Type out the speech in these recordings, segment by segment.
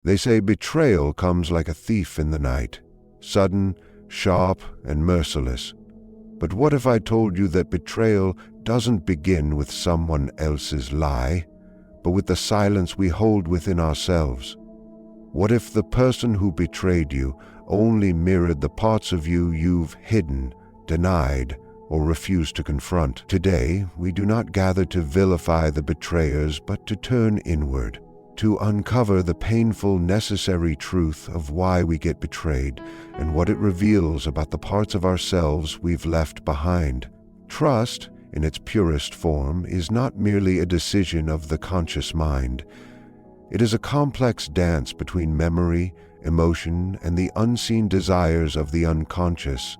They say betrayal comes like a thief in the night, sudden, sharp, and merciless. But what if I told you that betrayal doesn't begin with someone else's lie, but with the silence we hold within ourselves? What if the person who betrayed you only mirrored the parts of you you've hidden, denied, or refused to confront? Today, we do not gather to vilify the betrayers, but to turn inward, to uncover the painful, necessary truth of why we get betrayed and what it reveals about the parts of ourselves we've left behind. Trust, in its purest form, is not merely a decision of the conscious mind. It is a complex dance between memory, emotion, and the unseen desires of the unconscious.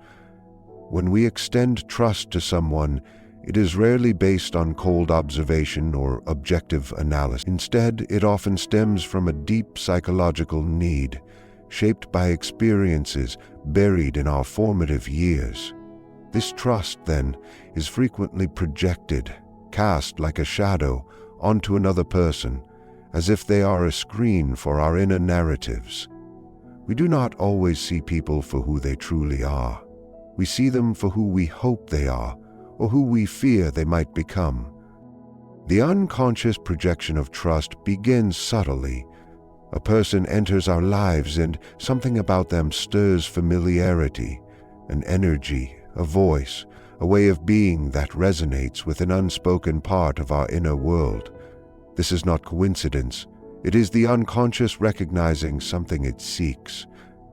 When we extend trust to someone, it is rarely based on cold observation or objective analysis. Instead, it often stems from a deep psychological need, shaped by experiences buried in our formative years. This trust, then, is frequently projected, cast like a shadow, onto another person, as if they are a screen for our inner narratives. We do not always see people for who they truly are. We see them for who we hope they are, or who we fear they might become. The unconscious projection of trust begins subtly. A person enters our lives and something about them stirs familiarity, an energy, a voice, a way of being that resonates with an unspoken part of our inner world. This is not coincidence. It is the unconscious recognizing something it seeks,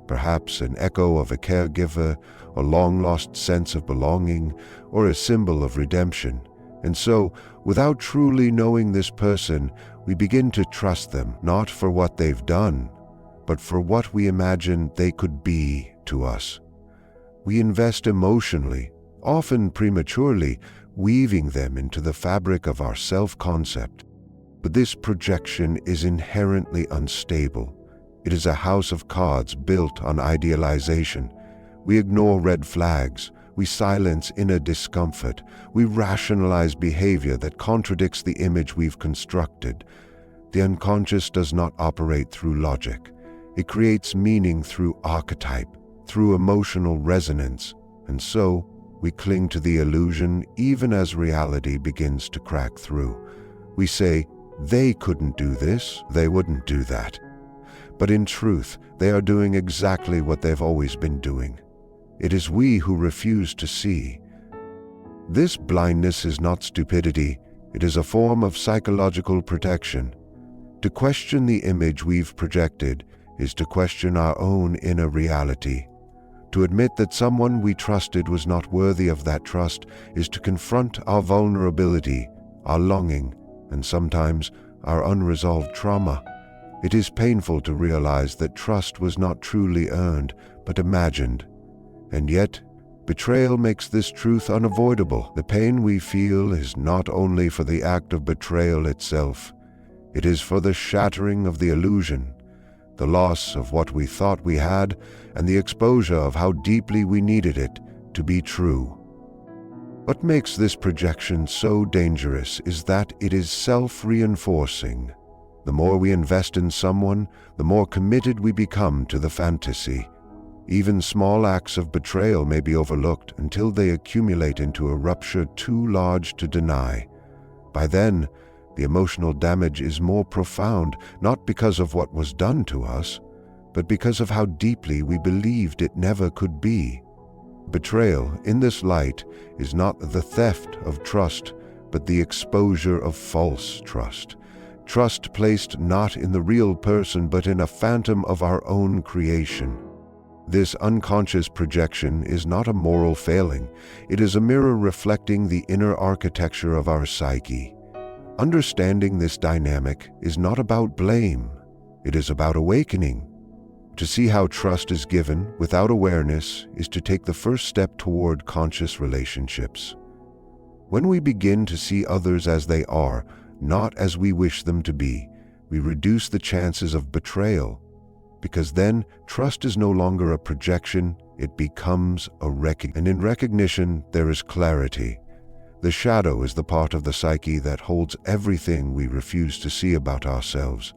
perhaps an echo of a caregiver, a long-lost sense of belonging, or a symbol of redemption. And so, without truly knowing this person, we begin to trust them, not for what they've done, but for what we imagine they could be to us. We invest emotionally, often prematurely, weaving them into the fabric of our self-concept. But this projection is inherently unstable. It is a house of cards built on idealization. We ignore red flags. We silence inner discomfort. We rationalize behavior that contradicts the image we've constructed. The unconscious does not operate through logic. It creates meaning through archetype, through emotional resonance. And so, we cling to the illusion even as reality begins to crack through. We say, they couldn't do this, they wouldn't do that. But in truth, they are doing exactly what they've always been doing. It is we who refuse to see. This blindness is not stupidity, it is a form of psychological protection. To question the image we've projected is to question our own inner reality. To admit that someone we trusted was not worthy of that trust is to confront our vulnerability, our longing, and sometimes our unresolved trauma. It is painful to realize that trust was not truly earned, but imagined. And yet, betrayal makes this truth unavoidable. The pain we feel is not only for the act of betrayal itself, it is for the shattering of the illusion, the loss of what we thought we had, and the exposure of how deeply we needed it to be true. What makes this projection so dangerous is that it is self-reinforcing. The more we invest in someone, the more committed we become to the fantasy. Even small acts of betrayal may be overlooked until they accumulate into a rupture too large to deny. By then, the emotional damage is more profound, not because of what was done to us, but because of how deeply we believed it never could be. Betrayal, in this light, is not the theft of trust, but the exposure of false trust. Trust placed not in the real person, but in a phantom of our own creation. This unconscious projection is not a moral failing. It is a mirror reflecting the inner architecture of our psyche. Understanding this dynamic is not about blame. It is about awakening. To see how trust is given without awareness is to take the first step toward conscious relationships. When we begin to see others as they are, not as we wish them to be, we reduce the chances of betrayal, because then trust is no longer a projection, it becomes a recognition. And in recognition, there is clarity. The shadow is the part of the psyche that holds everything we refuse to see about ourselves.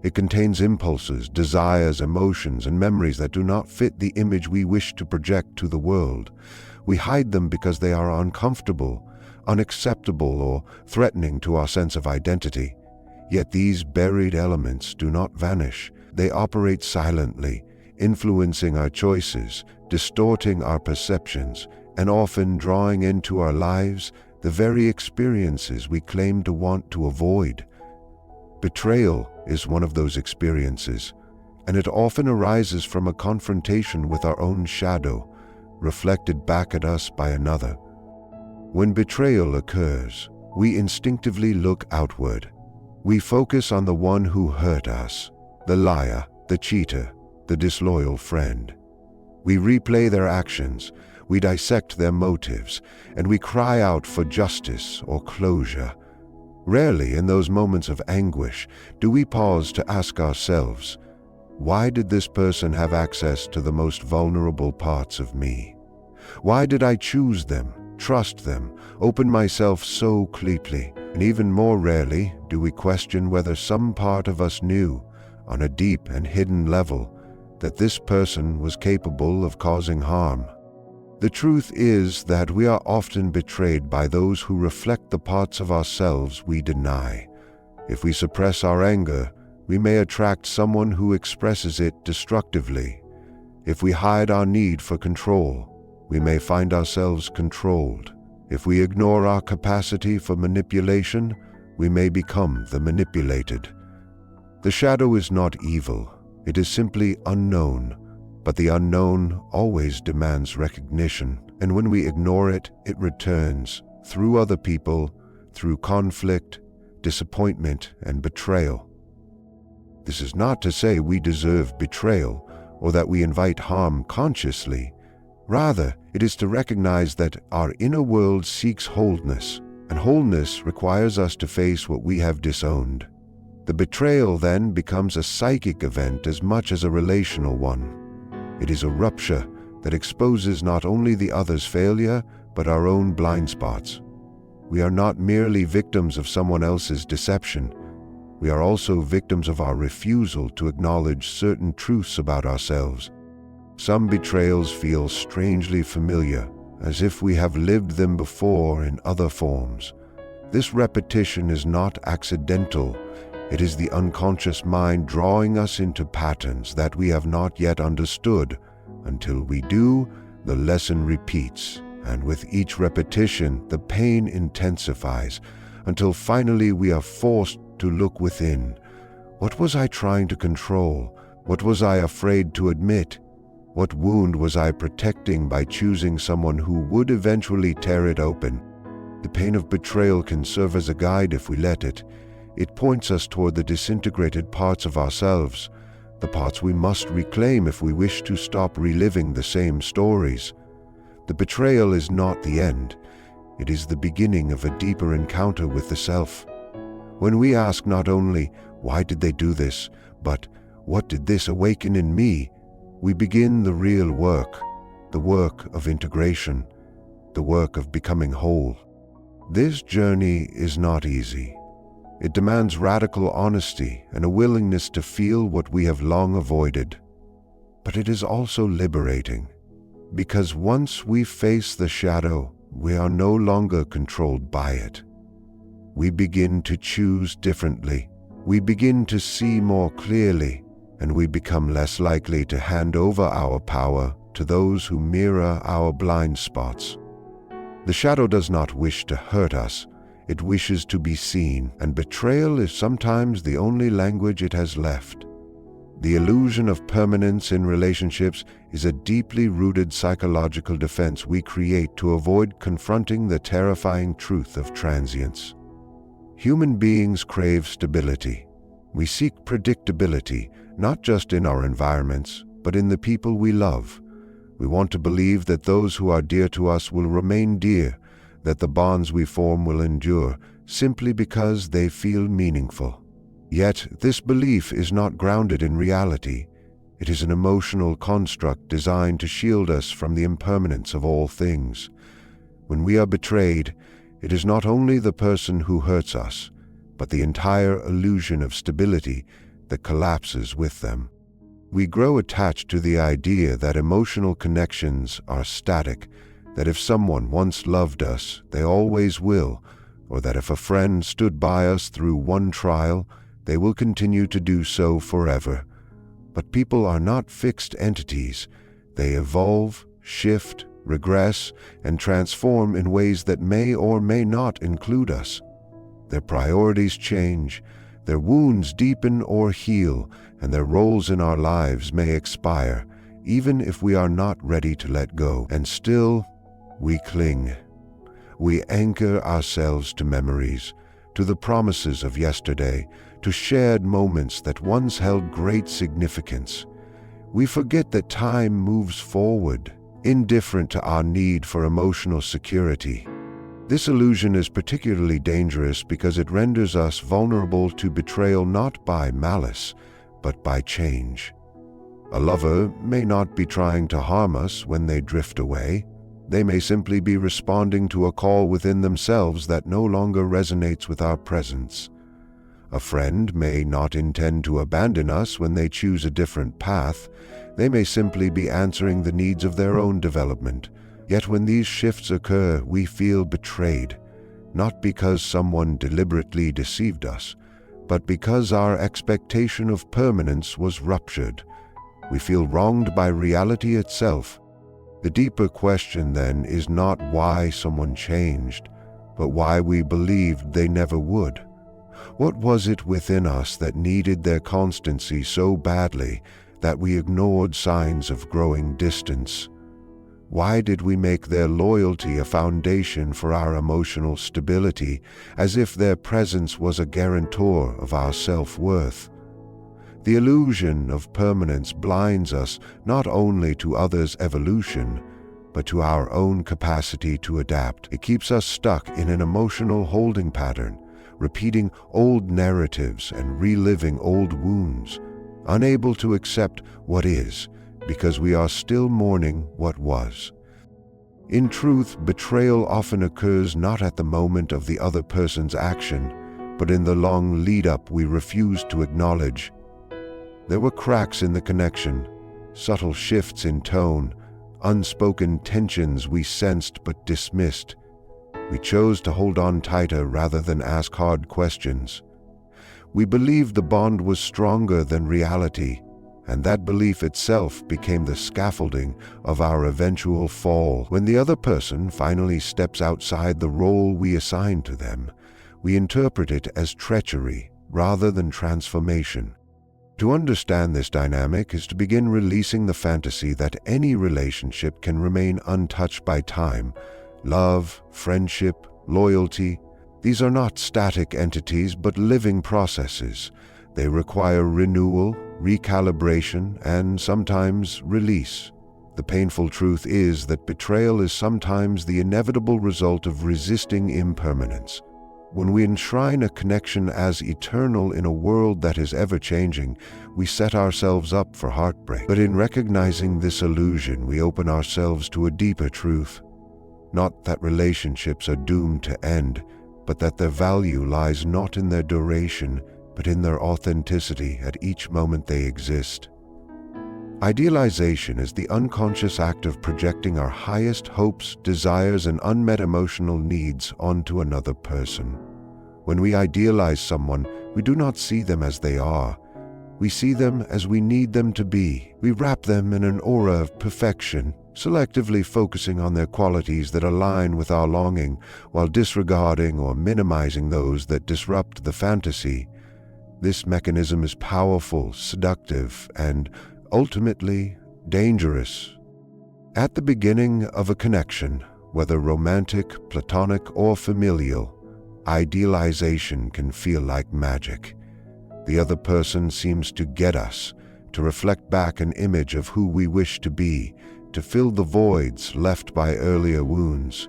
It contains impulses, desires, emotions, and memories that do not fit the image we wish to project to the world. We hide them because they are uncomfortable, unacceptable, or threatening to our sense of identity. Yet these buried elements do not vanish. They operate silently, influencing our choices, distorting our perceptions, and often drawing into our lives the very experiences we claim to want to avoid. Betrayal is one of those experiences, and it often arises from a confrontation with our own shadow, reflected back at us by another. When betrayal occurs, we instinctively look outward. We focus on the one who hurt us, the liar, the cheater, the disloyal friend. We replay their actions, we dissect their motives, and we cry out for justice or closure. Rarely in those moments of anguish do we pause to ask ourselves, why did this person have access to the most vulnerable parts of me? Why did I choose them, trust them, open myself so completely? And even more rarely do we question whether some part of us knew, on a deep and hidden level, that this person was capable of causing harm. The truth is that we are often betrayed by those who reflect the parts of ourselves we deny. If we suppress our anger, we may attract someone who expresses it destructively. If we hide our need for control, we may find ourselves controlled. If we ignore our capacity for manipulation, we may become the manipulated. The shadow is not evil, it is simply unknown. But the unknown always demands recognition, and when we ignore it, it returns, through other people, through conflict, disappointment, and betrayal. This is not to say we deserve betrayal, or that we invite harm consciously. Rather, it is to recognize that our inner world seeks wholeness, and wholeness requires us to face what we have disowned. The betrayal then becomes a psychic event as much as a relational one. It is a rupture that exposes not only the other's failure, but our own blind spots. We are not merely victims of someone else's deception. We are also victims of our refusal to acknowledge certain truths about ourselves. Some betrayals feel strangely familiar, as if we have lived them before in other forms. This repetition is not accidental. It is the unconscious mind drawing us into patterns that we have not yet understood. Until we do, the lesson repeats, and with each repetition, the pain intensifies, until finally we are forced to look within. What was I trying to control? What was I afraid to admit? What wound was I protecting by choosing someone who would eventually tear it open? The pain of betrayal can serve as a guide if we let it. It points us toward the disintegrated parts of ourselves, the parts we must reclaim if we wish to stop reliving the same stories. The betrayal is not the end. It is the beginning of a deeper encounter with the self. When we ask not only, why did they do this, but what did this awaken in me, we begin the real work, the work of integration, the work of becoming whole. This journey is not easy. It demands radical honesty and a willingness to feel what we have long avoided. But it is also liberating, because once we face the shadow, we are no longer controlled by it. We begin to choose differently. We begin to see more clearly, and we become less likely to hand over our power to those who mirror our blind spots. The shadow does not wish to hurt us. It wishes to be seen, and betrayal is sometimes the only language it has left. The illusion of permanence in relationships is a deeply rooted psychological defense we create to avoid confronting the terrifying truth of transience. Human beings crave stability. We seek predictability, not just in our environments, but in the people we love. We want to believe that those who are dear to us will remain dear, that the bonds we form will endure, simply because they feel meaningful. Yet, this belief is not grounded in reality. It is an emotional construct designed to shield us from the impermanence of all things. When we are betrayed, it is not only the person who hurts us, but the entire illusion of stability that collapses with them. We grow attached to the idea that emotional connections are static, that if someone once loved us, they always will, or that if a friend stood by us through one trial, they will continue to do so forever. But people are not fixed entities. They evolve, shift, regress, and transform in ways that may or may not include us. Their priorities change, their wounds deepen or heal, and their roles in our lives may expire, even if we are not ready to let go. And still, we cling. We anchor ourselves to memories, to the promises of yesterday, to shared moments that once held great significance. We forget that time moves forward, indifferent to our need for emotional security. This illusion is particularly dangerous because it renders us vulnerable to betrayal not by malice, but by change. A lover may not be trying to harm us when they drift away. They may simply be responding to a call within themselves that no longer resonates with our presence. A friend may not intend to abandon us when they choose a different path. They may simply be answering the needs of their own development. Yet when these shifts occur, we feel betrayed, not because someone deliberately deceived us, but because our expectation of permanence was ruptured. We feel wronged by reality itself. The deeper question then is not why someone changed, but why we believed they never would. What was it within us that needed their constancy so badly that we ignored signs of growing distance? Why did we make their loyalty a foundation for our emotional stability, as if their presence was a guarantor of our self-worth? The illusion of permanence blinds us not only to others' evolution, but to our own capacity to adapt. It keeps us stuck in an emotional holding pattern, repeating old narratives and reliving old wounds, unable to accept what is, because we are still mourning what was. In truth, betrayal often occurs not at the moment of the other person's action, but in the long lead-up we refuse to acknowledge. There were cracks in the connection, subtle shifts in tone, unspoken tensions we sensed but dismissed. We chose to hold on tighter rather than ask hard questions. We believed the bond was stronger than reality, and that belief itself became the scaffolding of our eventual fall. When the other person finally steps outside the role we assigned to them, we interpret it as treachery rather than transformation. To understand this dynamic is to begin releasing the fantasy that any relationship can remain untouched by time. Love, friendship, loyalty, these are not static entities but living processes. They require renewal, recalibration, and sometimes release. The painful truth is that betrayal is sometimes the inevitable result of resisting impermanence. When we enshrine a connection as eternal in a world that is ever-changing, we set ourselves up for heartbreak. But in recognizing this illusion, we open ourselves to a deeper truth. Not that relationships are doomed to end, but that their value lies not in their duration, but in their authenticity at each moment they exist. Idealization is the unconscious act of projecting our highest hopes, desires, and unmet emotional needs onto another person. When we idealize someone, we do not see them as they are. We see them as we need them to be. We wrap them in an aura of perfection, selectively focusing on their qualities that align with our longing, while disregarding or minimizing those that disrupt the fantasy. This mechanism is powerful, seductive, and ultimately dangerous. At the beginning of a connection, whether romantic, platonic, or familial, idealization can feel like magic. The other person seems to get us, to reflect back an image of who we wish to be, to fill the voids left by earlier wounds.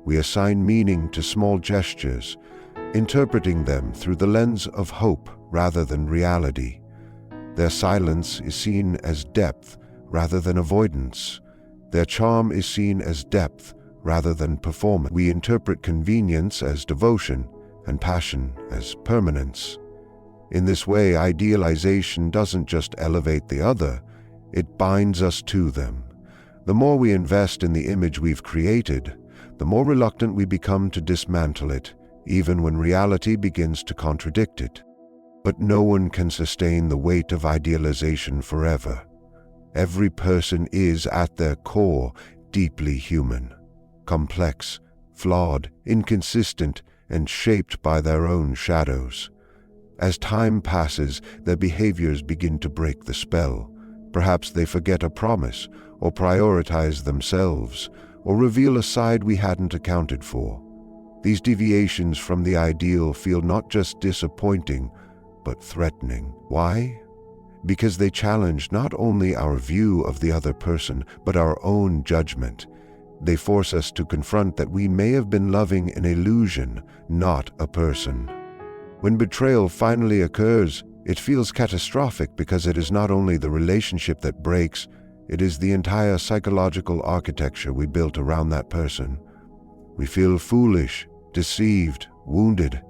We assign meaning to small gestures, interpreting them through the lens of hope rather than reality. Their silence is seen as depth rather than avoidance. Their charm is seen as depth rather than performance. We interpret convenience as devotion and passion as permanence. In this way, idealization doesn't just elevate the other, it binds us to them. The more we invest in the image we've created, the more reluctant we become to dismantle it, even when reality begins to contradict it. But no one can sustain the weight of idealization forever. Every person is, at their core, deeply human, complex, flawed, inconsistent, and shaped by their own shadows. As time passes, their behaviors begin to break the spell. Perhaps they forget a promise, or prioritize themselves, or reveal a side we hadn't accounted for. These deviations from the ideal feel not just disappointing, but threatening. Why? Because they challenge not only our view of the other person, but our own judgment. They force us to confront that we may have been loving an illusion, not a person. When betrayal finally occurs, it feels catastrophic because it is not only the relationship that breaks, it is the entire psychological architecture we built around that person. We feel foolish, deceived, wounded.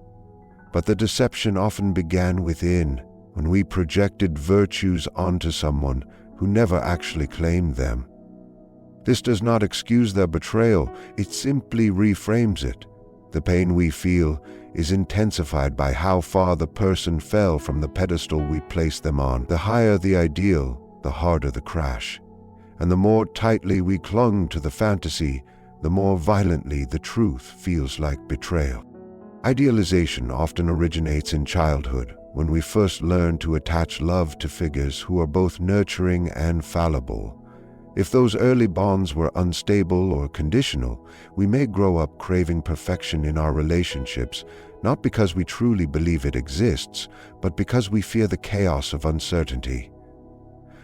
But the deception often began within, when we projected virtues onto someone who never actually claimed them. This does not excuse their betrayal, it simply reframes it. The pain we feel is intensified by how far the person fell from the pedestal we placed them on. The higher the ideal, the harder the crash. And the more tightly we clung to the fantasy, the more violently the truth feels like betrayal. Idealization often originates in childhood, when we first learn to attach love to figures who are both nurturing and fallible. If those early bonds were unstable or conditional, we may grow up craving perfection in our relationships, not because we truly believe it exists, but because we fear the chaos of uncertainty.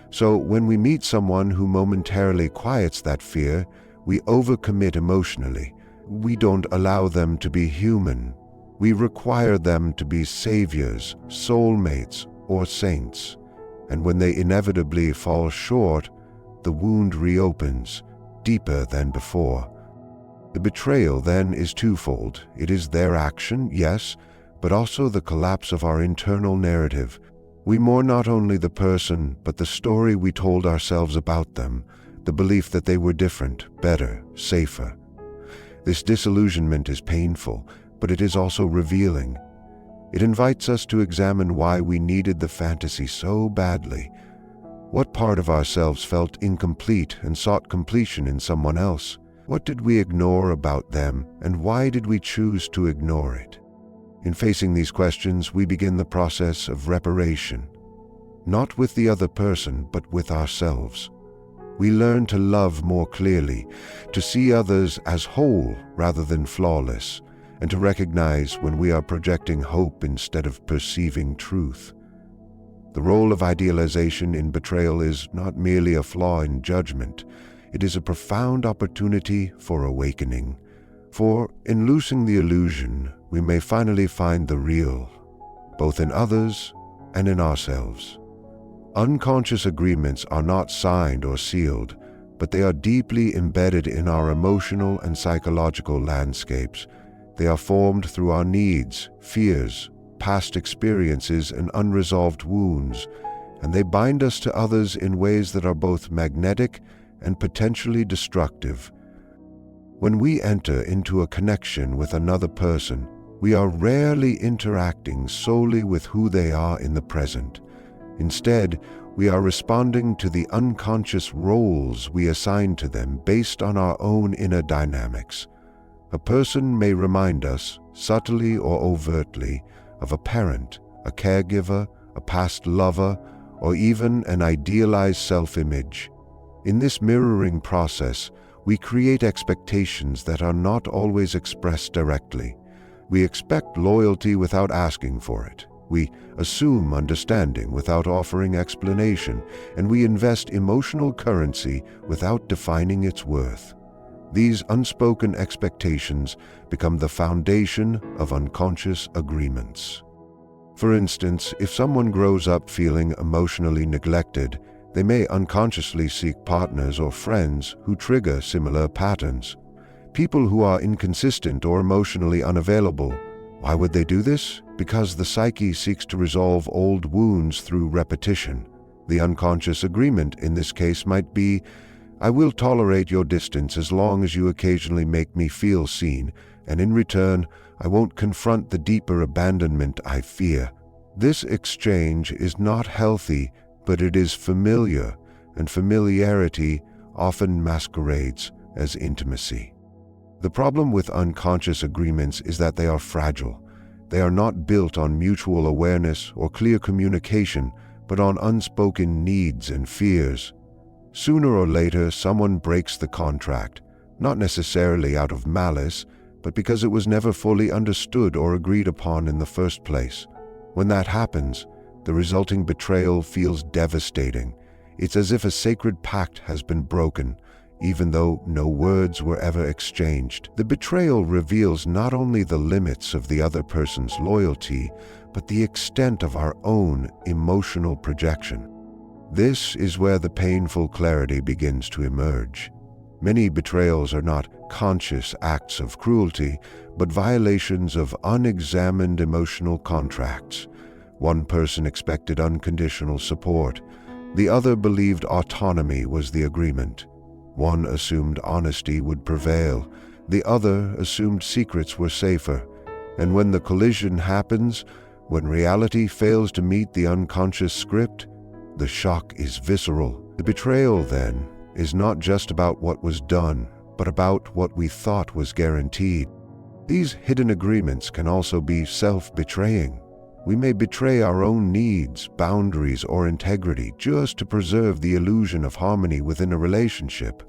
So when we meet someone who momentarily quiets that fear, we overcommit emotionally. We don't allow them to be human. We require them to be saviors, soulmates, or saints. And when they inevitably fall short, the wound reopens, deeper than before. The betrayal then is twofold. It is their action, yes, but also the collapse of our internal narrative. We mourn not only the person, but the story we told ourselves about them, the belief that they were different, better, safer. This disillusionment is painful, but it is also revealing. It invites us to examine why we needed the fantasy so badly. What part of ourselves felt incomplete and sought completion in someone else? What did we ignore about them, and why did we choose to ignore it? In facing these questions, we begin the process of reparation, not with the other person, but with ourselves. We learn to love more clearly, to see others as whole rather than flawless, and to recognize when we are projecting hope instead of perceiving truth. The role of idealization in betrayal is not merely a flaw in judgment, it is a profound opportunity for awakening. For in loosing the illusion, we may finally find the real, both in others and in ourselves. Unconscious agreements are not signed or sealed, but they are deeply embedded in our emotional and psychological landscapes. They are formed through our needs, fears, past experiences, and unresolved wounds, and they bind us to others in ways that are both magnetic and potentially destructive. When we enter into a connection with another person, we are rarely interacting solely with who they are in the present. Instead, we are responding to the unconscious roles we assign to them based on our own inner dynamics. A person may remind us, subtly or overtly, of a parent, a caregiver, a past lover, or even an idealized self-image. In this mirroring process, we create expectations that are not always expressed directly. We expect loyalty without asking for it. We assume understanding without offering explanation, and we invest emotional currency without defining its worth. These unspoken expectations become the foundation of unconscious agreements. For instance, if someone grows up feeling emotionally neglected, they may unconsciously seek partners or friends who trigger similar patterns. People who are inconsistent or emotionally unavailable. Why would they do this? because the psyche seeks to resolve old wounds through repetition. The unconscious agreement in this case might be, "I will tolerate your distance as long as you occasionally make me feel seen, and in return, I won't confront the deeper abandonment I fear." This exchange is not healthy, but it is familiar, and familiarity often masquerades as intimacy. The problem with unconscious agreements is that they are fragile. They are not built on mutual awareness or clear communication, but on unspoken needs and fears. Sooner or later, someone breaks the contract, not necessarily out of malice, but because it was never fully understood or agreed upon in the first place. When that happens, the resulting betrayal feels devastating. It's as if a sacred pact has been broken, even though no words were ever exchanged. The betrayal reveals not only the limits of the other person's loyalty, but the extent of our own emotional projection. This is where the painful clarity begins to emerge. Many betrayals are not conscious acts of cruelty, but violations of unexamined emotional contracts. One person expected unconditional support. The other believed autonomy was the agreement. One assumed honesty would prevail. The other assumed secrets were safer. And when the collision happens, when reality fails to meet the unconscious script, the shock is visceral. The betrayal, then, is not just about what was done, but about what we thought was guaranteed. These hidden agreements can also be self-betraying. We may betray our own needs, boundaries, or integrity just to preserve the illusion of harmony within a relationship.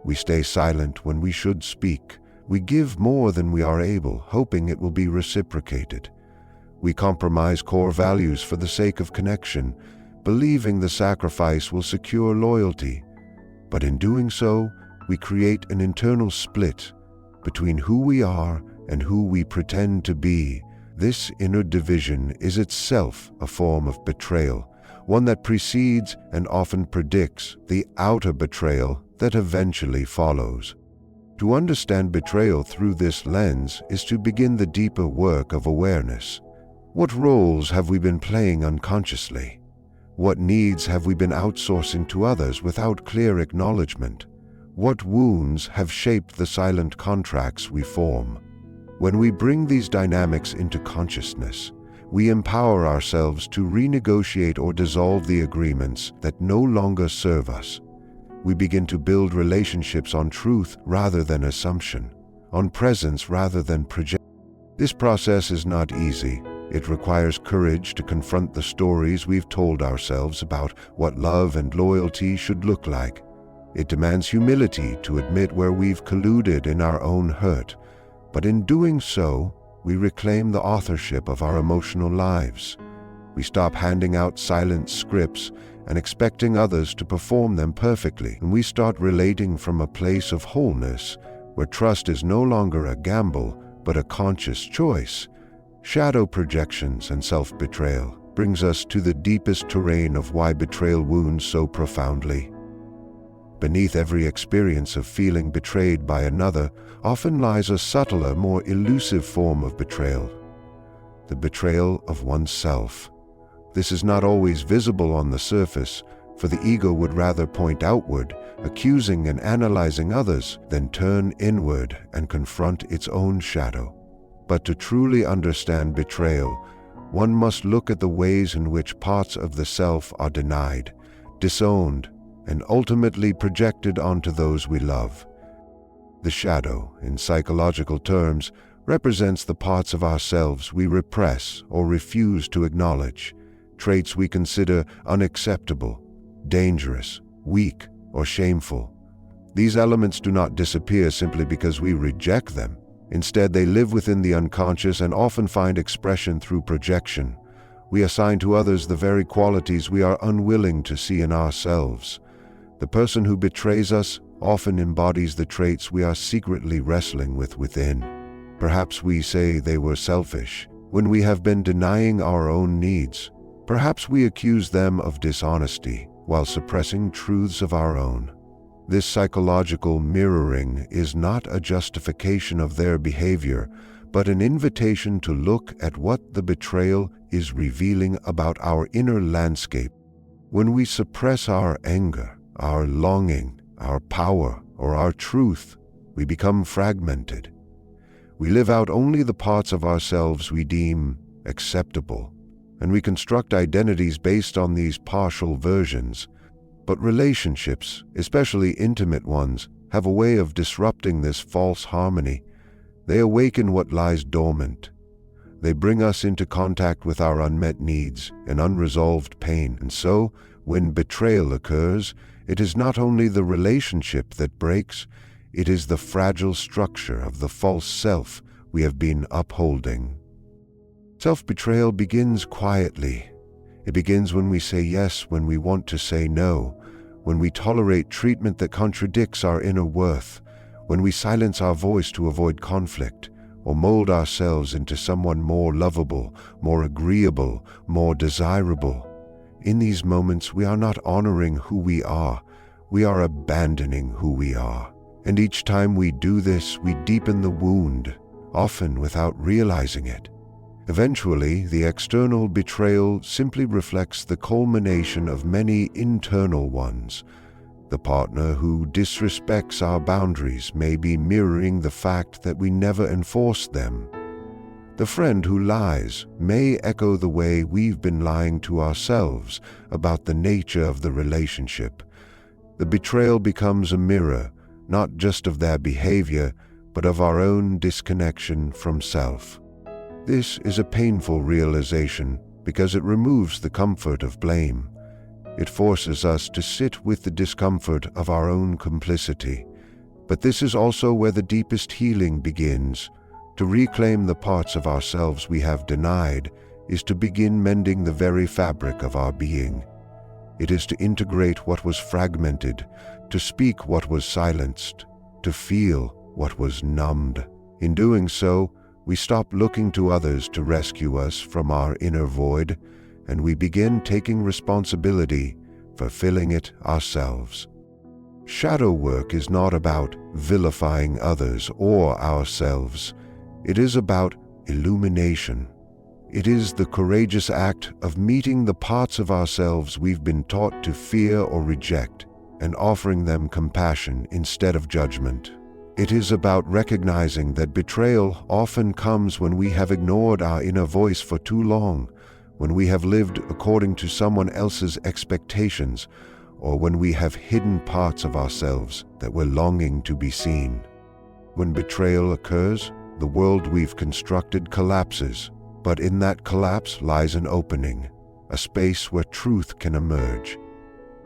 We stay silent when we should speak. We give more than we are able, hoping it will be reciprocated. We compromise core values for the sake of connection, believing the sacrifice will secure loyalty. But in doing so, we create an internal split between who we are and who we pretend to be. This inner division is itself a form of betrayal, one that precedes and often predicts the outer betrayal that eventually follows. To understand betrayal through this lens is to begin the deeper work of awareness. What roles have we been playing unconsciously? What needs have we been outsourcing to others without clear acknowledgement? What wounds have shaped the silent contracts we form? When we bring these dynamics into consciousness, we empower ourselves to renegotiate or dissolve the agreements that no longer serve us. We begin to build relationships on truth rather than assumption, on presence rather than projection. This process is not easy. It requires courage to confront the stories we've told ourselves about what love and loyalty should look like. It demands humility to admit where we've colluded in our own hurt. But in doing so, we reclaim the authorship of our emotional lives. We stop handing out silent scripts and expecting others to perform them perfectly, and we start relating from a place of wholeness, where trust is no longer a gamble, but a conscious choice. Shadow projections and self-betrayal brings us to the deepest terrain of why betrayal wounds so profoundly. Beneath every experience of feeling betrayed by another often lies a subtler, more elusive form of betrayal: the betrayal of oneself. This is not always visible on the surface, for the ego would rather point outward, accusing and analyzing others, than turn inward and confront its own shadow. But to truly understand betrayal, one must look at the ways in which parts of the self are denied, disowned, and ultimately projected onto those we love. The shadow, in psychological terms, represents the parts of ourselves we repress or refuse to acknowledge, traits we consider unacceptable, dangerous, weak, or shameful. These elements do not disappear simply because we reject them. Instead, they live within the unconscious and often find expression through projection. We assign to others the very qualities we are unwilling to see in ourselves. The person who betrays us often embodies the traits we are secretly wrestling with within. Perhaps we say they were selfish when we have been denying our own needs. Perhaps we accuse them of dishonesty while suppressing truths of our own. This psychological mirroring is not a justification of their behavior, but an invitation to look at what the betrayal is revealing about our inner landscape. When we suppress our anger, our longing, our power, or our truth, we become fragmented. We live out only the parts of ourselves we deem acceptable, and we construct identities based on these partial versions. But relationships, especially intimate ones, have a way of disrupting this false harmony. They awaken what lies dormant. They bring us into contact with our unmet needs and unresolved pain. And so, when betrayal occurs, it is not only the relationship that breaks, it is the fragile structure of the false self we have been upholding. Self-betrayal begins quietly. It begins when we say yes when we want to say no, when we tolerate treatment that contradicts our inner worth, when we silence our voice to avoid conflict, or mold ourselves into someone more lovable, more agreeable, more desirable. In these moments, we are not honoring who we are abandoning who we are. And each time we do this, we deepen the wound, often without realizing it. Eventually, the external betrayal simply reflects the culmination of many internal ones. The partner who disrespects our boundaries may be mirroring the fact that we never enforced them. The friend who lies may echo the way we've been lying to ourselves about the nature of the relationship. The betrayal becomes a mirror, not just of their behavior, but of our own disconnection from self. This is a painful realization because it removes the comfort of blame. It forces us to sit with the discomfort of our own complicity. But this is also where the deepest healing begins. To reclaim the parts of ourselves we have denied is to begin mending the very fabric of our being. It is to integrate what was fragmented, to speak what was silenced, to feel what was numbed. In doing so, we stop looking to others to rescue us from our inner void, and we begin taking responsibility for filling it ourselves. Shadow work is not about vilifying others or ourselves. It is about illumination. It is the courageous act of meeting the parts of ourselves we've been taught to fear or reject and offering them compassion instead of judgment. It is about recognizing that betrayal often comes when we have ignored our inner voice for too long, when we have lived according to someone else's expectations, or when we have hidden parts of ourselves that we're longing to be seen. When betrayal occurs, the world we've constructed collapses, but in that collapse lies an opening, a space where truth can emerge.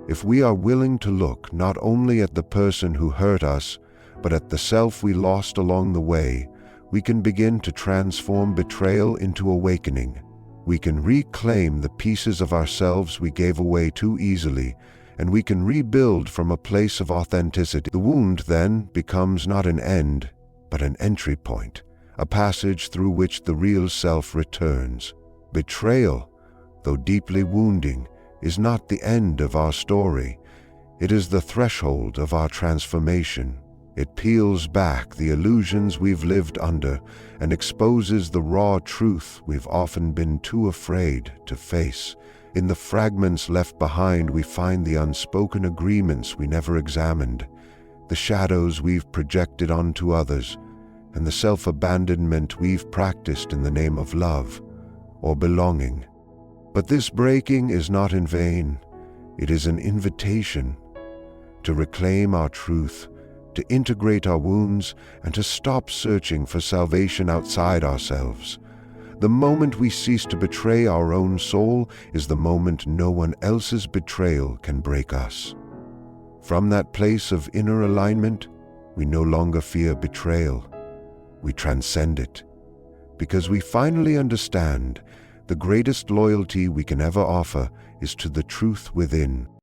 If we are willing to look not only at the person who hurt us, but at the self we lost along the way, we can begin to transform betrayal into awakening. We can reclaim the pieces of ourselves we gave away too easily, and we can rebuild from a place of authenticity. The wound then becomes not an end, but an entry point, a passage through which the real self returns. Betrayal, though deeply wounding, is not the end of our story. It is the threshold of our transformation. It peels back the illusions we've lived under and exposes the raw truth we've often been too afraid to face. In the fragments left behind, we find the unspoken agreements we never examined, the shadows we've projected onto others, and the self-abandonment we've practiced in the name of love or belonging. But this breaking is not in vain. It is an invitation to reclaim our truth, to integrate our wounds, and to stop searching for salvation outside ourselves. The moment we cease to betray our own soul is the moment no one else's betrayal can break us. From that place of inner alignment, we no longer fear betrayal. We transcend it, because we finally understand the greatest loyalty we can ever offer is to the truth within.